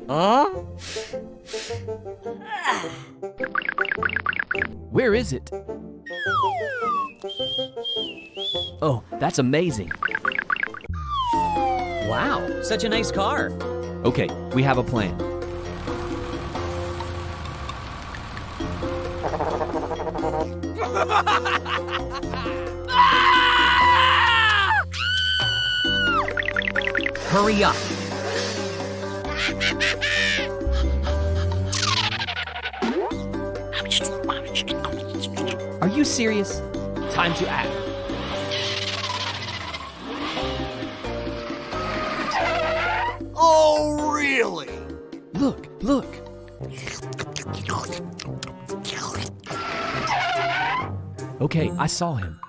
Huh? Where is it? Oh, that's amazing. Wow, such a nice car. Okay, we have a plan. Hurry up. Are you serious? Time to act. Oh, really? Look, look. Okay, I saw him.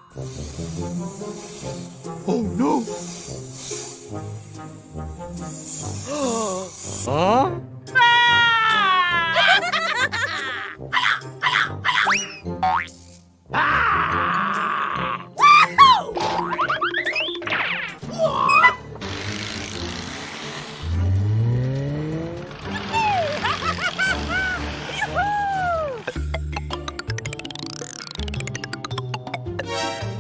Oh, no. Huh?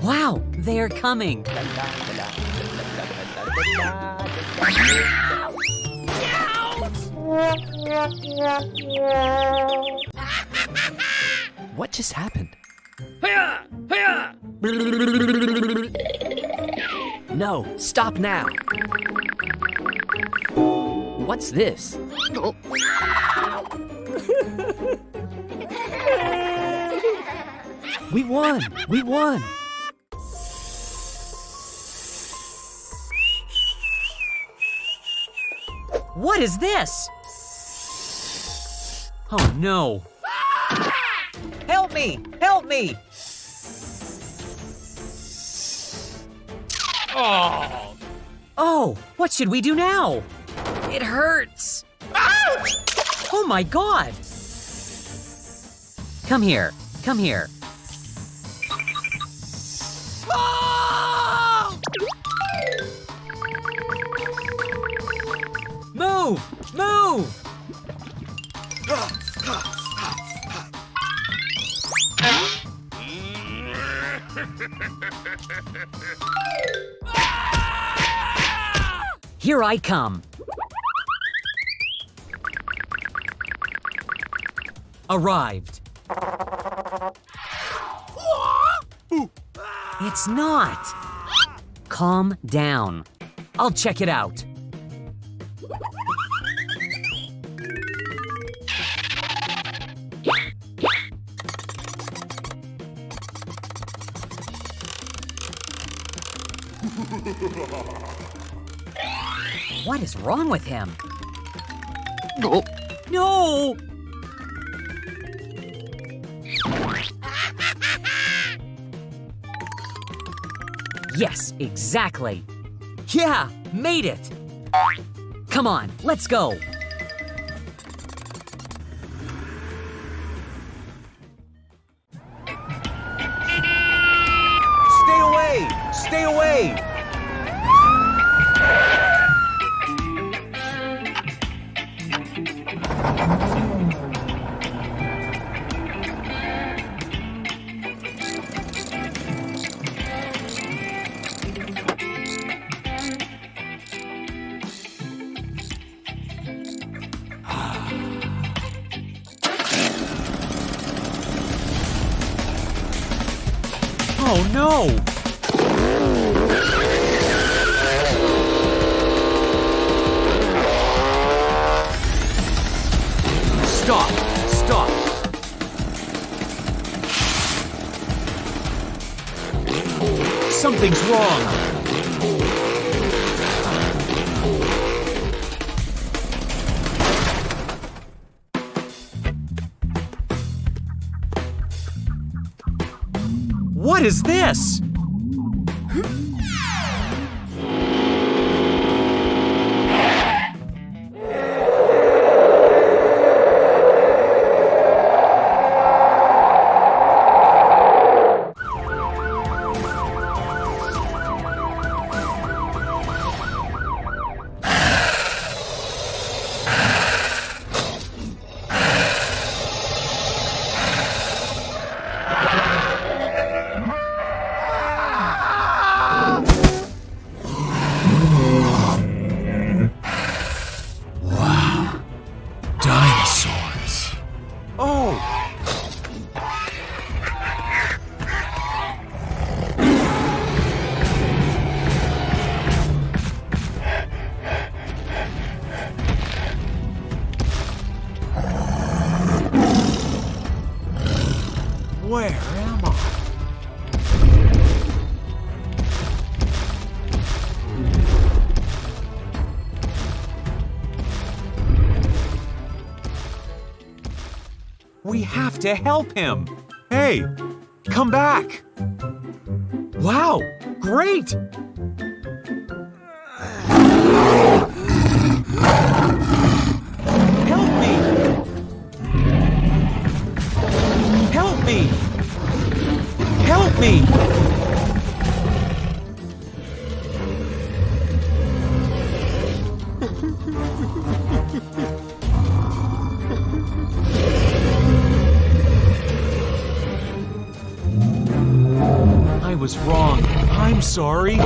Wow, they're coming. What just happened? No, stop now. What's this? We won! We won! What is this? Oh no. Help me! Help me! Oh, what should we do now? It hurts. Oh my God! Come here, come here. Move! Move! Here I come. Arrived. It's not. Calm down. I'll check it out. What is wrong with him? Oh. No! Yes, exactly. Yeah, made it. Come on, let's go. Stay away! Stay away! Oh no! Stop! Stop! Something's wrong! What is this? Where am I? We have to help him. Hey, come back. Wow, great. Help me. Help me. Help me. I was wrong. I'm sorry.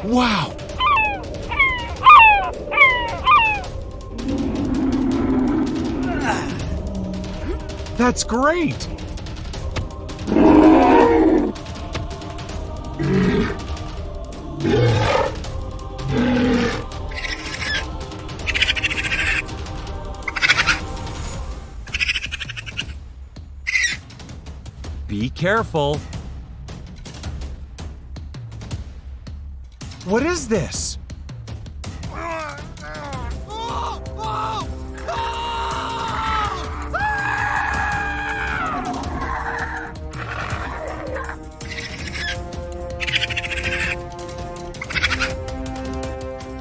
Wow! That's great! Be careful. What is this?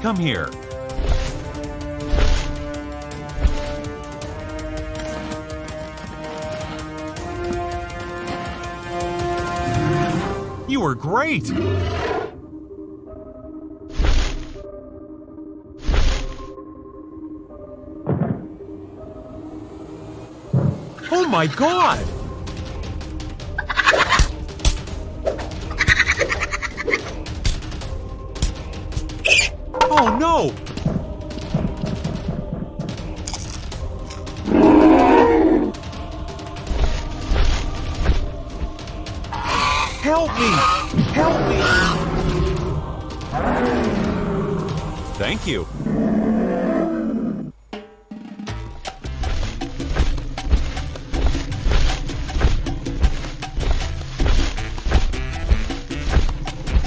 Come here. You were great! Oh my God! Oh no! Help me! Help me! Thank you.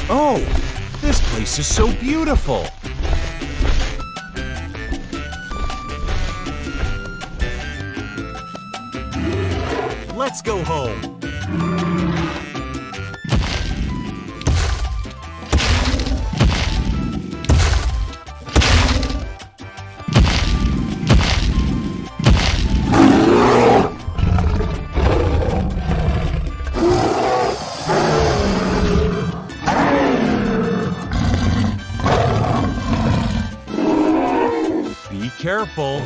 Oh, this place is so beautiful. Let's go home. Be careful.